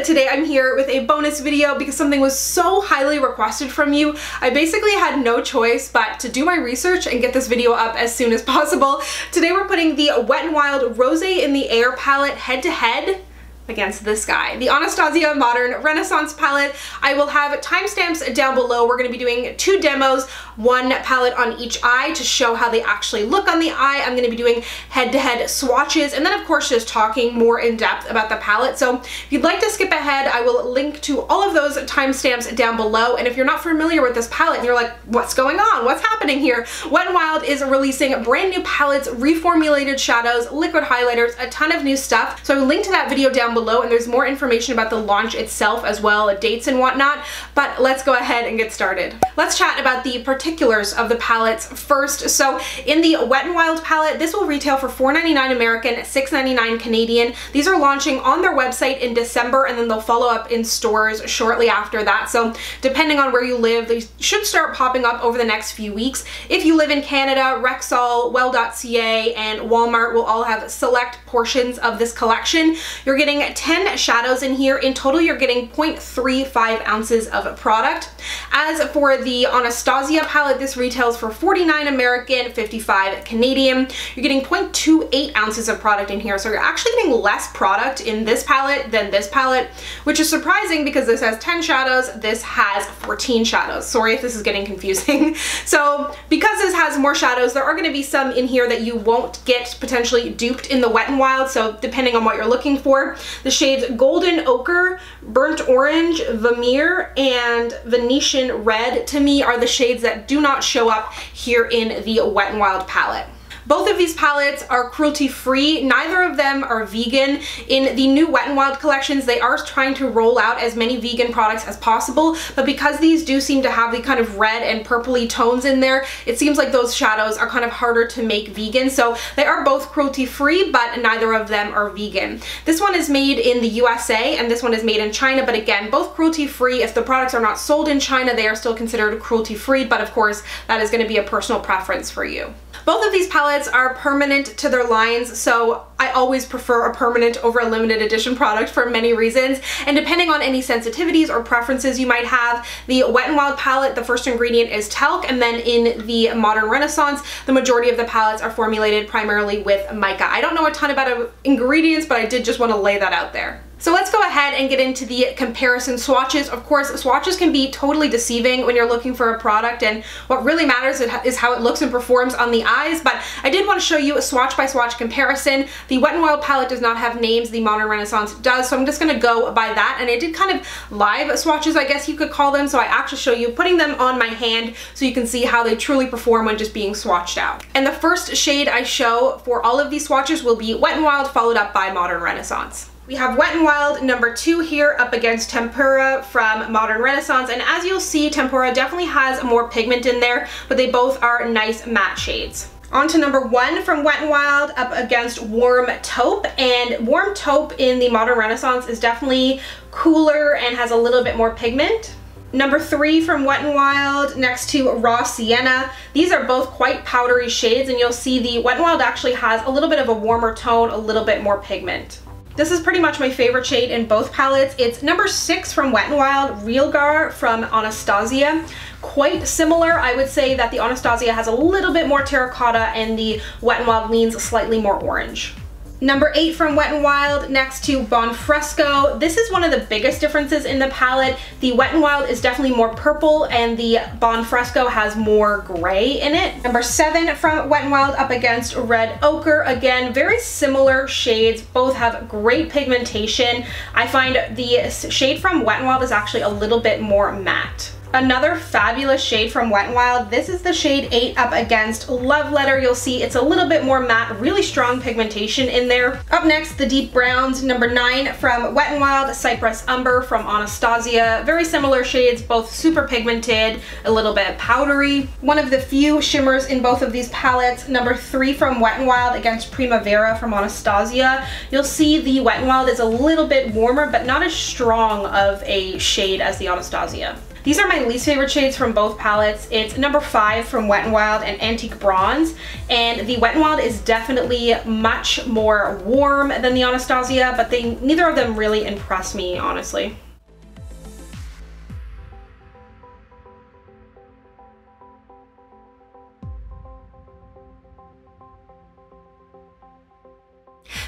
Today I'm here with a bonus video because something was so highly requested from you. I basically had no choice but to do my research and get this video up as soon as possible. Today we're putting the Wet n Wild Rose in the Air palette head to head against this guy, the Anastasia Modern Renaissance palette. I will have timestamps down below. We're going to be doing 2 demos, 1 palette on each eye to show how they actually look on the eye. I'm going to be doing head-to-head swatches and then of course just talking more in depth about the palette. So if you'd like to skip ahead, I will link to all of those timestamps down below. And if you're not familiar with this palette and you're like, what's going on? What's happening here? Wet n Wild is releasing brand new palettes, reformulated shadows, liquid highlighters, a ton of new stuff. So I will link to that video down below, and there's more information about the launch itself as well, dates and whatnot, but let's go ahead and get started. Let's chat about the particulars of the palettes first. So in the Wet n Wild palette, this will retail for $4.99 American, $6.99 Canadian. These are launching on their website in December, and then they'll follow up in stores shortly after that. So depending on where you live, they should start popping up over the next few weeks. If you live in Canada, Rexall, well.ca, and Walmart will all have select portions of this collection. You're getting 10 shadows in here. In total, you're getting 0.35 ounces of product. As for the Anastasia palette, this retails for $49 American, $55 Canadian. You're getting 0.28 ounces of product in here, so you're actually getting less product in this palette than this palette, which is surprising because this has 10 shadows, this has 14 shadows. Sorry if this is getting confusing. So because this has more shadows, there are going to be some in here that you won't get potentially duped in the Wet n Wild, so depending on what you're looking for. The shades Golden Ochre, Burnt Orange, Vermeer, and Venetian Red to me are the shades that do not show up here in the Wet n Wild palette. Both of these palettes are cruelty-free. Neither of them are vegan. In the new Wet n Wild collections, they are trying to roll out as many vegan products as possible, but because these do seem to have the kind of red and purpley tones in there, it seems like those shadows are kind of harder to make vegan. So they are both cruelty-free, but neither of them are vegan. This one is made in the USA and this one is made in China, but again, both cruelty-free. If the products are not sold in China, they are still considered cruelty-free, but of course, that is going to be a personal preference for you. Both of these palettes are permanent to their lines, so I always prefer a permanent over a limited edition product for many reasons, and depending on any sensitivities or preferences you might have, the Wet n Wild palette, the first ingredient is talc, and then in the Modern Renaissance, the majority of the palettes are formulated primarily with mica. I don't know a ton about ingredients, but I did just want to lay that out there. So let's go ahead and get into the comparison swatches. Of course, swatches can be totally deceiving when you're looking for a product, and what really matters is how it looks and performs on the eyes, but I did want to show you a swatch by swatch comparison. The Wet n Wild palette does not have names, the Modern Renaissance does, so I'm just going to go by that, and I did kind of live swatches, I guess you could call them, so I actually show you putting them on my hand so you can see how they truly perform when just being swatched out. And the first shade I show for all of these swatches will be Wet n Wild followed up by Modern Renaissance. We have Wet n Wild number 2 here up against Tempera from Modern Renaissance, and as you'll see, Tempera definitely has more pigment in there, but they both are nice matte shades. On to number 1 from Wet n Wild up against Warm Taupe, and Warm Taupe in the Modern Renaissance is definitely cooler and has a little bit more pigment. Number 3 from Wet n Wild next to Raw Sienna. These are both quite powdery shades, and you'll see the Wet n Wild actually has a little bit of a warmer tone, a little bit more pigment. This is pretty much my favorite shade in both palettes. It's number 6 from Wet n Wild, Realgar from Anastasia. Quite similar. I would say that the Anastasia has a little bit more terracotta and the Wet n Wild leans slightly more orange. Number 8 from Wet n Wild next to Bon Fresco. This is one of the biggest differences in the palette. The Wet n Wild is definitely more purple and the Bon Fresco has more gray in it. Number 7 from Wet n Wild up against Red Ochre. Again, very similar shades. Both have great pigmentation. I find the shade from Wet n Wild is actually a little bit more matte. Another fabulous shade from Wet n Wild. This is the shade 8 up against Love Letter. You'll see it's a little bit more matte, really strong pigmentation in there. Up next, the deep browns. Number 9 from Wet n Wild, Cypress Umber from Anastasia. Very similar shades, both super pigmented, a little bit powdery. One of the few shimmers in both of these palettes. Number 3 from Wet n Wild against Primavera from Anastasia. You'll see the Wet n Wild is a little bit warmer, but not as strong of a shade as the Anastasia. These are my least favorite shades from both palettes. It's number 5 from Wet n Wild and Antique Bronze, and the Wet n Wild is definitely much more warm than the Anastasia, but neither of them really impress me, honestly.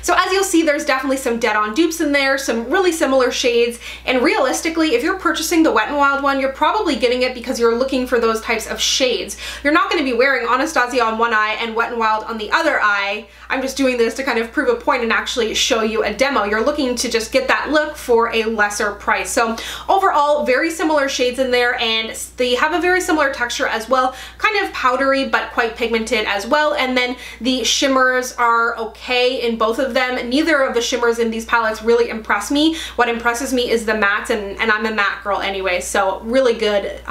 So as you'll see, there's definitely some dead-on dupes in there, some really similar shades, and realistically, if you're purchasing the Wet n Wild one, you're probably getting it because you're looking for those types of shades. You're not going to be wearing Anastasia on one eye and Wet n Wild on the other eye. I'm just doing this to kind of prove a point and actually show you a demo. You're looking to just get that look for a lesser price. So overall, very similar shades in there, and they have a very similar texture as well, kind of powdery but quite pigmented as well. And then the shimmers are okay in both of them. Neither of the shimmers in these palettes really impress me. What impresses me is the mattes, and I'm a matte girl anyway, so really good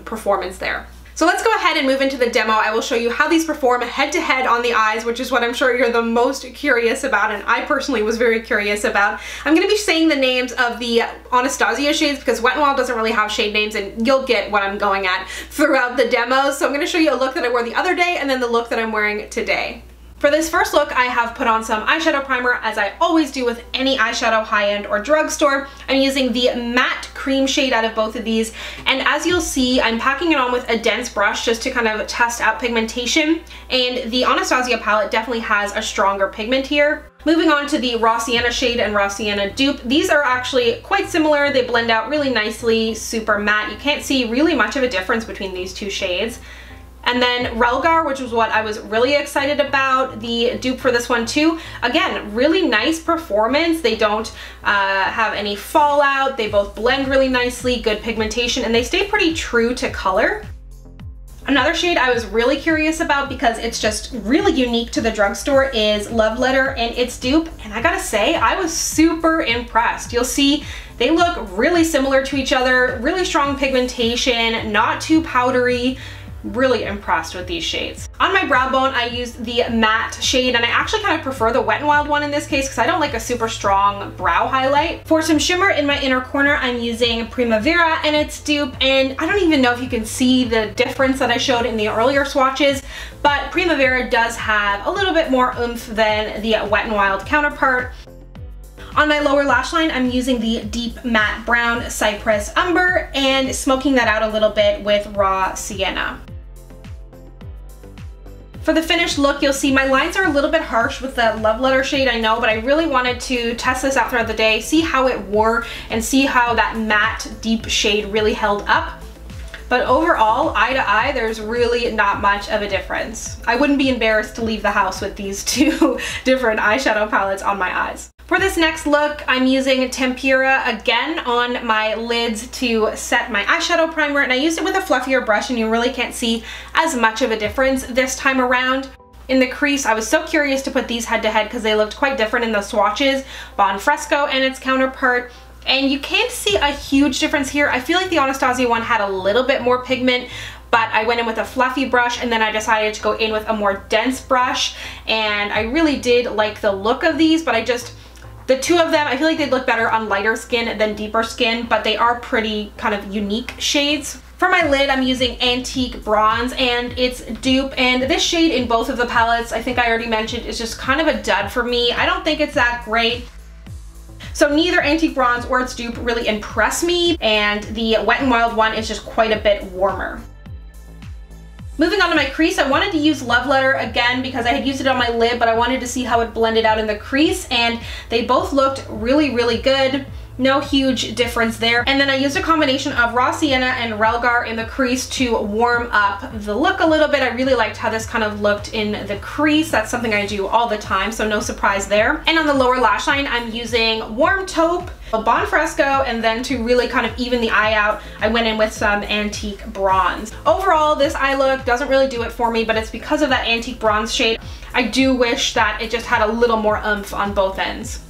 performance there. So let's go ahead and move into the demo. I will show you how these perform head to head on the eyes, which is what I'm sure you're the most curious about, and I personally was very curious about. I'm going to be saying the names of the Anastasia shades because Wet n Wild doesn't really have shade names, and you'll get what I'm going at throughout the demo. So I'm going to show you a look that I wore the other day and then the look that I'm wearing today. For this first look, I have put on some eyeshadow primer, as I always do with any eyeshadow, high-end or drugstore. I'm using the matte cream shade out of both of these, and as you'll see, I'm packing it on with a dense brush just to kind of test out pigmentation, and the Anastasia palette definitely has a stronger pigment here. Moving on to the Raw Sienna shade and Raw Sienna dupe. These are actually quite similar. They blend out really nicely, super matte. You can't see really much of a difference between these two shades. And then Relgar, which was what I was really excited about, the dupe for this one too. Again, really nice performance. They don't have any fallout. They both blend really nicely, good pigmentation, and they stay pretty true to color. Another shade I was really curious about because it's just really unique to the drugstore is Love Letter and its dupe, and I gotta say, I was super impressed. You'll see they look really similar to each other, really strong pigmentation, not too powdery. Really impressed with these shades. On my brow bone, I used the matte shade, and I actually kind of prefer the Wet n Wild one in this case because I don't like a super strong brow highlight. For some shimmer in my inner corner, I'm using Primavera and its dupe, and I don't even know if you can see the difference that I showed in the earlier swatches, but Primavera does have a little bit more oomph than the Wet n Wild counterpart. On my lower lash line, I'm using the Deep Matte Brown Cypress Umber and smoking that out a little bit with Raw Sienna. For the finished look, you'll see my lines are a little bit harsh with the Love Letter shade, I know, but I really wanted to test this out throughout the day, see how it wore, and see how that matte deep shade really held up. But overall, eye to eye, there's really not much of a difference. I wouldn't be embarrassed to leave the house with these two different eyeshadow palettes on my eyes. For this next look, I'm using Tempera again on my lids to set my eyeshadow primer, and I used it with a fluffier brush, and you really can't see as much of a difference this time around. In the crease, I was so curious to put these head to head because they looked quite different in the swatches, Bon Fresco and its counterpart. And you can't see a huge difference here. I feel like the Anastasia one had a little bit more pigment, but I went in with a fluffy brush, and then I decided to go in with a more dense brush, and I really did like the look of these, but the two of them, I feel like they'd look better on lighter skin than deeper skin, but they are pretty kind of unique shades. For my lid, I'm using Antique Bronze and its dupe, and this shade in both of the palettes, I think I already mentioned, is just kind of a dud for me. I don't think it's that great. So neither Antique Bronze or its dupe really impress me, and the Wet n Wild one is just quite a bit warmer. Moving on to my crease, I wanted to use Love Letter again because I had used it on my lid, but I wanted to see how it blended out in the crease, and they both looked really, really good. No huge difference there. And then I used a combination of Raw Sienna and Relgar in the crease to warm up the look a little bit. I really liked how this kind of looked in the crease. That's something I do all the time, so no surprise there. And on the lower lash line, I'm using Warm Taupe, Bon Fresco, and then to really kind of even the eye out, I went in with some Antique Bronze. Overall, this eye look doesn't really do it for me, but it's because of that Antique Bronze shade. I do wish that it just had a little more oomph on both ends.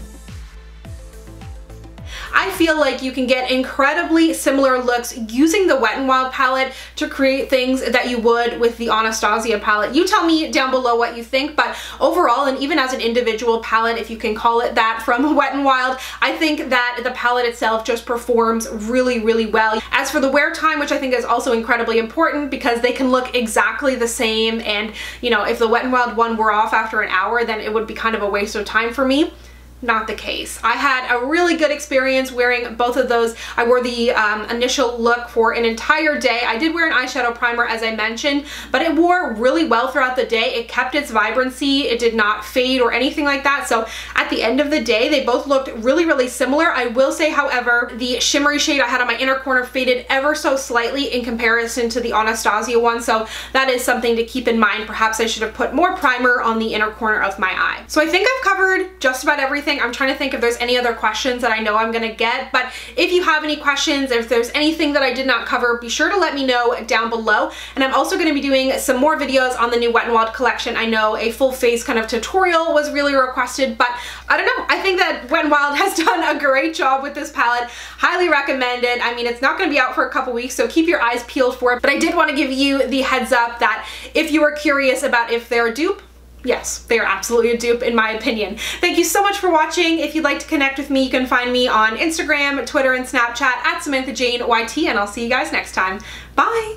I feel like you can get incredibly similar looks using the Wet n Wild palette to create things that you would with the Anastasia palette. You tell me down below what you think, but overall, and even as an individual palette, if you can call it that, from Wet n Wild, I think that the palette itself just performs really, really well. As for the wear time, which I think is also incredibly important because they can look exactly the same, and you know, if the Wet n Wild one wore off after an hour, then it would be kind of a waste of time for me. Not the case. I had a really good experience wearing both of those. I wore the initial look for an entire day. I did wear an eyeshadow primer, as I mentioned, but it wore really well throughout the day. It kept its vibrancy. It did not fade or anything like that. So at the end of the day, they both looked really, really similar. I will say, however, the shimmery shade I had on my inner corner faded ever so slightly in comparison to the Anastasia one. So that is something to keep in mind. Perhaps I should have put more primer on the inner corner of my eye. So I think I've covered just about everything. I'm trying to think if there's any other questions that I know I'm gonna get, but if you have any questions, if there's anything that I did not cover, be sure to let me know down below. And I'm also gonna be doing some more videos on the new Wet n Wild collection. I know a full face kind of tutorial was really requested, but I don't know. I think that Wet n Wild has done a great job with this palette. Highly recommend it. I mean, it's not gonna be out for a couple weeks, so keep your eyes peeled for it, but I did want to give you the heads up that if you were curious about if they're a dupe, yes, they are absolutely a dupe in my opinion. Thank you so much for watching. If you'd like to connect with me, you can find me on Instagram, Twitter, and Snapchat at SamanthaJaneYT, and I'll see you guys next time. Bye!